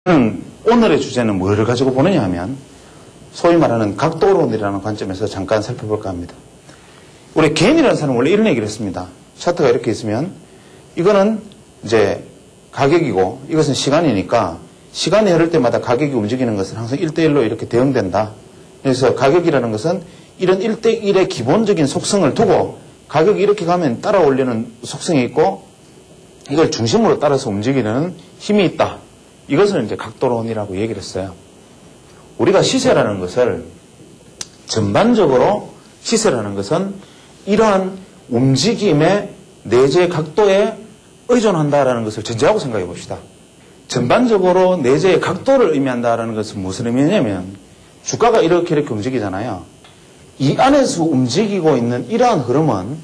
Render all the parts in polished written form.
오늘의 주제는 뭐를 가지고 보느냐 하면 소위 말하는 각도론이라는 관점에서 잠깐 살펴볼까 합니다. 우리 개인이라는 사람은 원래 이런 얘기를 했습니다. 차트가 이렇게 있으면 이거는 이제 가격이고 이것은 시간이니까 시간이 흐를 때마다 가격이 움직이는 것은 항상 1대1로 이렇게 대응된다. 그래서 가격이라는 것은 이런 1대1의 기본적인 속성을 두고 가격이 이렇게 가면 따라 올리는 속성이 있고 이걸 중심으로 따라서 움직이는 힘이 있다. 이것을 이제 각도론이라고 얘기를 했어요. 우리가 시세라는 것을 전반적으로 시세라는 것은 이러한 움직임의 내재 각도에 의존한다라는 것을 전제하고 생각해 봅시다. 전반적으로 내재의 각도를 의미한다라는 것은 무슨 의미냐면 주가가 이렇게 움직이잖아요. 이 안에서 움직이고 있는 이러한 흐름은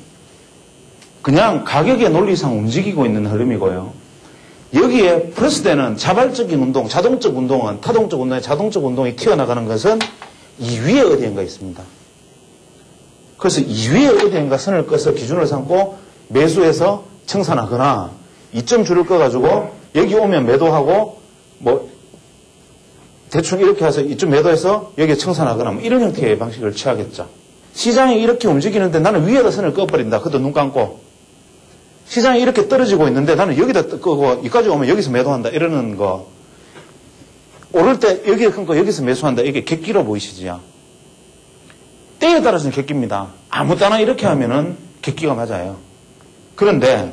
그냥 가격의 논리상 움직이고 있는 흐름이고요. 여기에 플러스되는 자발적인 운동, 자동적 운동은 타동적 운동에 자동적 운동이 튀어나가는 것은 이 위에 어디인가 있습니다. 그래서 이 위에 어디인가 선을 꺼서 기준을 삼고 매수해서 청산하거나 이점 줄을 꺼가지고 여기 오면 매도하고 뭐 대충 이렇게 해서 이쯤 매도해서 여기에 청산하거나 뭐 이런 형태의 방식을 취하겠죠. 시장이 이렇게 움직이는데 나는 위에다 선을 꺼버린다. 그것도 눈 감고. 시장이 이렇게 떨어지고 있는데 나는 여기다 끄고 여기까지 오면 여기서 매도한다. 이러는 거. 오를 때 여기에 끊고 여기서 매수한다. 이게 객기로 보이시지요. 때에 따라서는 객기입니다. 아무 때나 이렇게 하면은 객기가 맞아요. 그런데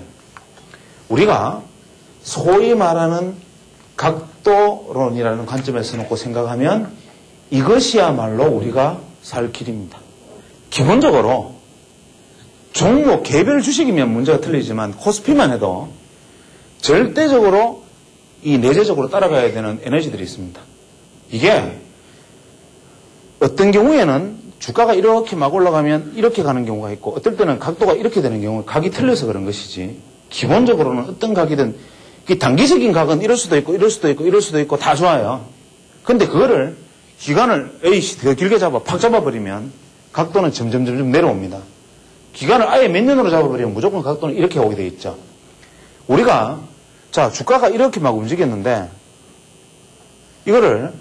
우리가 소위 말하는 각도론이라는 관점에서 놓고 생각하면 이것이야말로 우리가 살 길입니다. 기본적으로 종목 개별 주식이면 문제가 틀리지만 코스피만 해도 절대적으로 이 내재적으로 따라가야 되는 에너지들이 있습니다. 이게 어떤 경우에는 주가가 이렇게 막 올라가면 이렇게 가는 경우가 있고 어떨 때는 각도가 이렇게 되는 경우 각이 틀려서 그런 것이지 기본적으로는 어떤 각이든 단기적인 각은 이럴 수도 있고 이럴 수도 있고 이럴 수도 있고 다 좋아요. 근데 그거를 기간을 에이씨 더 길게 잡아 팍 잡아버리면 각도는 점점 내려옵니다. 기간을 아예 몇 년으로 잡아버리면 무조건 각도는 이렇게 오게 돼 있죠. 우리가 자 주가가 이렇게 막 움직였는데 이거를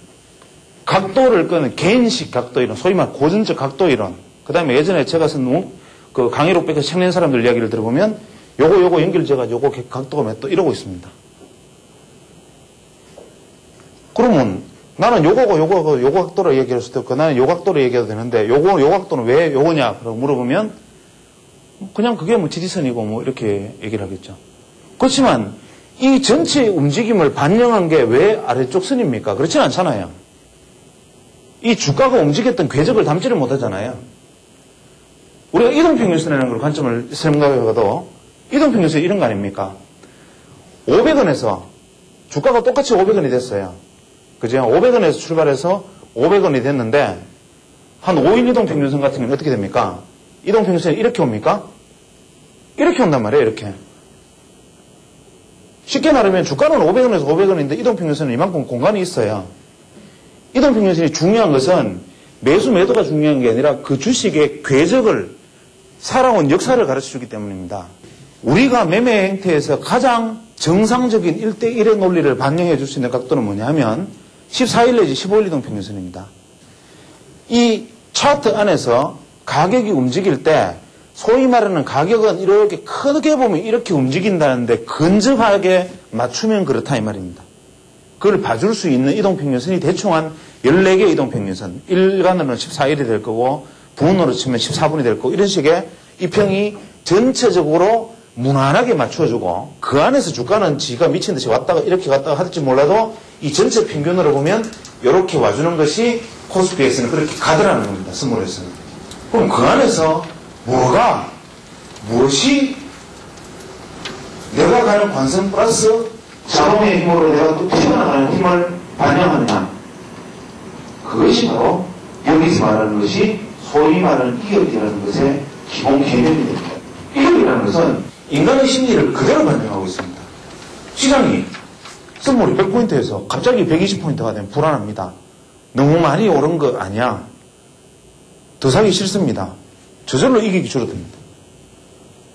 각도를 끄는 개인식 각도 이론, 소위 말 고전적 각도 이론. 그 다음에 예전에 제가 쓴 그 강의록 백에서 청년 사람들 이야기를 들어보면 요거 연결돼가지고 요거 각도가 몇 도 이러고 있습니다. 그러면 나는 요거 각도로 얘기할 수도 있고 나는 요 각도로 얘기해도 되는데 요 각도는 왜 요거냐? 라고 물어보면 그냥 그게 뭐 지지선이고 뭐 이렇게 얘기를 하겠죠. 그렇지만 이 전체의 움직임을 반영한 게 왜 아래쪽 선입니까? 그렇진 않잖아요. 이 주가가 움직였던 궤적을 담지를 못하잖아요. 우리가 이동평균선이라는 걸 관점을 생각해봐도 이동평균선이 이런 거 아닙니까? 500원에서 주가가 똑같이 500원이 됐어요. 그죠? 500원에서 출발해서 500원이 됐는데 한 5일 이동평균선 같은 경우는 어떻게 됩니까? 이동평균선이 이렇게 옵니까? 이렇게 온단 말이에요. 이렇게. 쉽게 말하면 주가는 500원에서 500원인데 이동평균선은 이만큼 공간이 있어요. 이동평균선이 중요한 것은 매수 매도가 중요한 게 아니라 그 주식의 궤적을 살아온 역사를 가르쳐주기 때문입니다. 우리가 매매 행태에서 가장 정상적인 1대1의 논리를 반영해 줄 수 있는 각도는 뭐냐면 14일 내지 15일 이동평균선입니다. 이 차트 안에서 가격이 움직일 때 소위 말하는 가격은 이렇게 크게 보면 이렇게 움직인다는데 근접하게 맞추면 그렇다 이 말입니다. 그걸 봐줄 수 있는 이동평균선이 대충 한 14개 이동평균선. 일간으로는 14일이 될 거고 분으로 치면 14분이 될 거고 이런 식의 이 평이 전체적으로 무난하게 맞춰주고 그 안에서 주가는 지가 미친 듯이 왔다가 이렇게 갔다가 하든지 몰라도 이 전체 평균으로 보면 이렇게 와주는 것이 코스피에서는 그렇게 가더라는 겁니다. 스몰에서는. 그럼 그 안에서 무엇이 내가 가는 관성 플러스 자본의 힘으로 내가 또 튀어나가는 힘을 반영하느냐. 그것이 바로 여기서 말하는 것이 소위 말하는 이격이라는 것의 기본 개념이 됩니다. 이격이라는 것은 인간의 심리를 그대로 반영하고 있습니다. 시장이 선물이 100포인트에서 갑자기 120포인트가 되면 불안합니다. 너무 많이 오른 거 아니야. 더 사기 싫습니다. 저절로 이익이 줄어듭니다.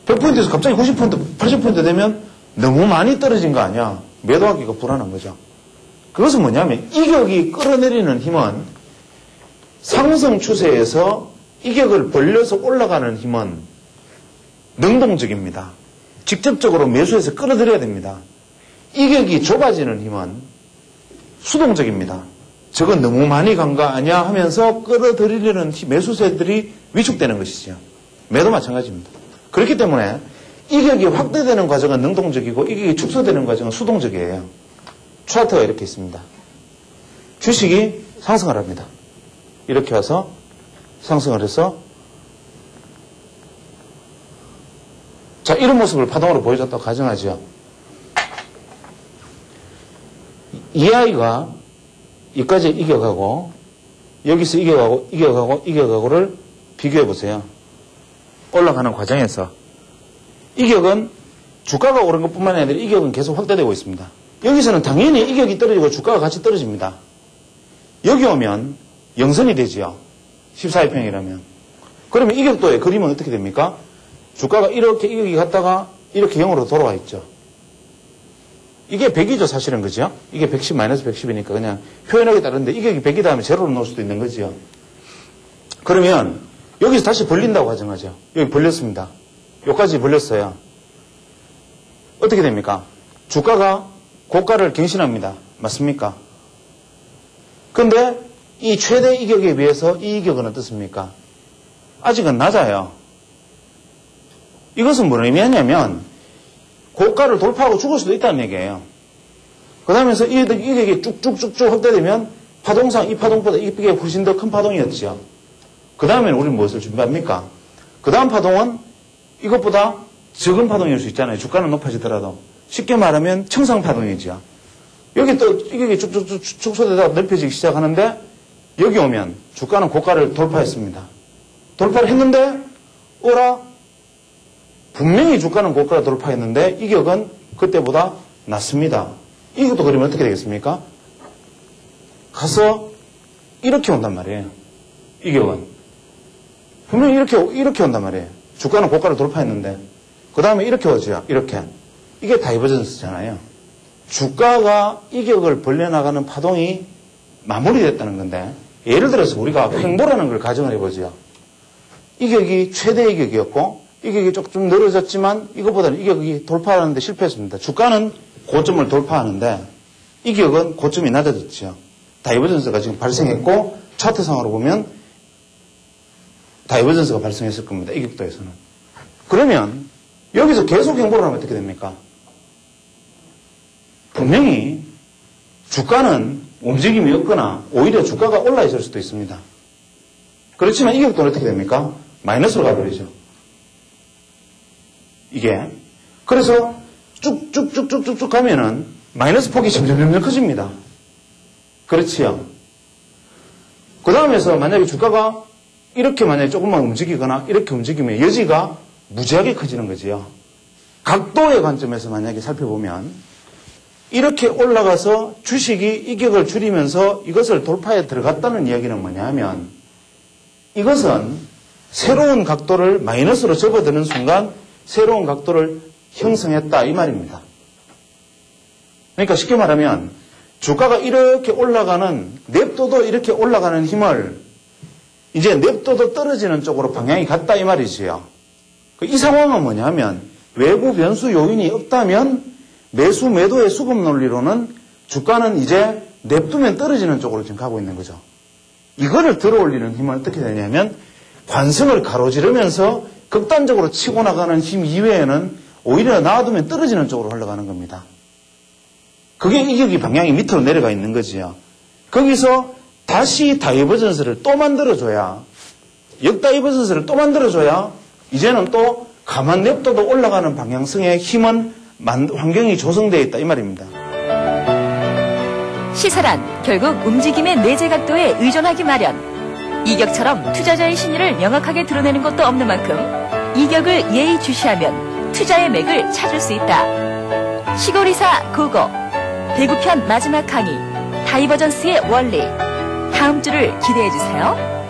100포인트에서 갑자기 90포인트, 80포인트 되면 너무 많이 떨어진 거 아니야. 매도하기가 불안한 거죠. 그것은 뭐냐면 이격이 끌어내리는 힘은 상승 추세에서 이격을 벌려서 올라가는 힘은 능동적입니다. 직접적으로 매수해서 끌어들여야 됩니다. 이격이 좁아지는 힘은 수동적입니다. 저건 너무 많이 간 거 아니야 하면서 끌어들이려는 매수세들이 위축되는 것이죠. 매도 마찬가지입니다. 그렇기 때문에 이격이 확대되는 과정은 능동적이고 이격이 축소되는 과정은 수동적이에요. 차트가 이렇게 있습니다. 주식이 상승을 합니다. 이렇게 와서 상승을 해서 자, 이런 모습을 파동으로 보여줬다고 가정하죠. 이 아이가 여기까지 이겨가고 여기서 이겨가고를 비교해 보세요. 올라가는 과정에서 이격은 주가가 오른 것뿐만 아니라 이격은 계속 확대되고 있습니다. 여기서는 당연히 이격이 떨어지고 주가가 같이 떨어집니다. 여기 오면 영선이 되지요. 14일평이라면. 그러면 이격도의 그림은 어떻게 됩니까? 주가가 이렇게 이격이 갔다가 이렇게 0으로 돌아와 있죠. 이게 100이죠, 사실은. 그죠? 이게 110, 마이너스 110이니까 그냥 표현하기 따른데 이격이 100이다 하면 제로로 넣을 수도 있는 거죠. 그러면 여기서 다시 벌린다고 가정하죠. 여기 벌렸습니다. 여기까지 벌렸어요. 어떻게 됩니까? 주가가 고가를 갱신합니다. 맞습니까? 근데 이 최대 이격에 비해서 이 이격은 어떻습니까? 아직은 낮아요. 이것은 뭘 의미하냐면 고가를 돌파하고 죽을 수도 있다는 얘기예요. 그 다음에서 이 이격이 쭉쭉쭉쭉 확대되면 파동상 이 파동보다 이게 훨씬 더 큰 파동이었죠. 그 다음에는 우리는 무엇을 준비합니까? 그 다음 파동은 이것보다 적은 파동일 수 있잖아요. 주가는 높아지더라도. 쉽게 말하면 청상파동이죠. 여기 또 이격이 쭉쭉쭉 축소되다가 넓혀지기 시작하는데 여기 오면 주가는 고가를 돌파했습니다. 돌파를 했는데 어라? 분명히 주가는 고가를 돌파했는데 이격은 그때보다 낮습니다. 이것도 그러면 어떻게 되겠습니까? 가서 이렇게 온단 말이에요. 이격은. 분명히 이렇게 온단 말이에요. 주가는 고가를 돌파했는데 그 다음에 이렇게 오죠. 이렇게. 이게 다이버전스잖아요. 주가가 이격을 벌려나가는 파동이 마무리됐다는 건데 예를 들어서 우리가 횡보라는 걸 가정을 해보죠. 이격이 최대 이격이었고 이격이 조금 늘어졌지만 이것보다는 이격이 돌파하는데 실패했습니다. 주가는 고점을 돌파하는데 이격은 고점이 낮아졌죠. 다이버전스가 지금 발생했고 차트상으로 보면 다이버전스가 발생했을 겁니다. 이격도에서는. 그러면 여기서 계속 횡보를 하면 어떻게 됩니까? 분명히 주가는 움직임이 없거나 오히려 주가가 올라 있을 수도 있습니다. 그렇지만 이격도는 어떻게 됩니까? 마이너스로 가버리죠. 이게. 그래서 쭉쭉쭉쭉쭉 가면은 마이너스 폭이 점점 커집니다. 그렇지요. 그 다음에서 만약에 주가가 이렇게 만약에 조금만 움직이거나 이렇게 움직이면 여지가 무지하게 커지는 거지요. 각도의 관점에서 만약에 살펴보면 이렇게 올라가서 주식이 이격을 줄이면서 이것을 돌파에 들어갔다는 이야기는 뭐냐 하면 이것은 새로운 각도를 마이너스로 접어드는 순간 새로운 각도를 형성했다 이 말입니다. 그러니까 쉽게 말하면 주가가 이렇게 올라가는 냅둬도 이렇게 올라가는 힘을 이제 냅둬도 떨어지는 쪽으로 방향이 갔다 이 말이지요. 이 상황은 뭐냐면 외부 변수 요인이 없다면 매수 매도의 수급 논리로는 주가는 이제 냅두면 떨어지는 쪽으로 지금 가고 있는 거죠. 이거를 들어올리는 힘은 어떻게 되냐면 관성을 가로지르면서 극단적으로 치고 나가는 힘 이외에는 오히려 놔두면 떨어지는 쪽으로 흘러가는 겁니다. 그게 이격이 방향이 밑으로 내려가 있는 거지요. 거기서 다시 다이버전스를 또 만들어줘야 역다이버전스를 또 만들어줘야 이제는 또 가만 냅둬도 올라가는 방향성의 힘은 환경이 조성되어 있다 이 말입니다. 시사란 결국 움직임의 내재 각도에 의존하기 마련. 이격처럼 투자자의 심리를 명확하게 드러내는 것도 없는 만큼 이격을 예의주시하면 투자의 맥을 찾을 수 있다. 시골이사 고고 대구편 마지막 강의 다이버전스의 원리. 다음 주를 기대해 주세요.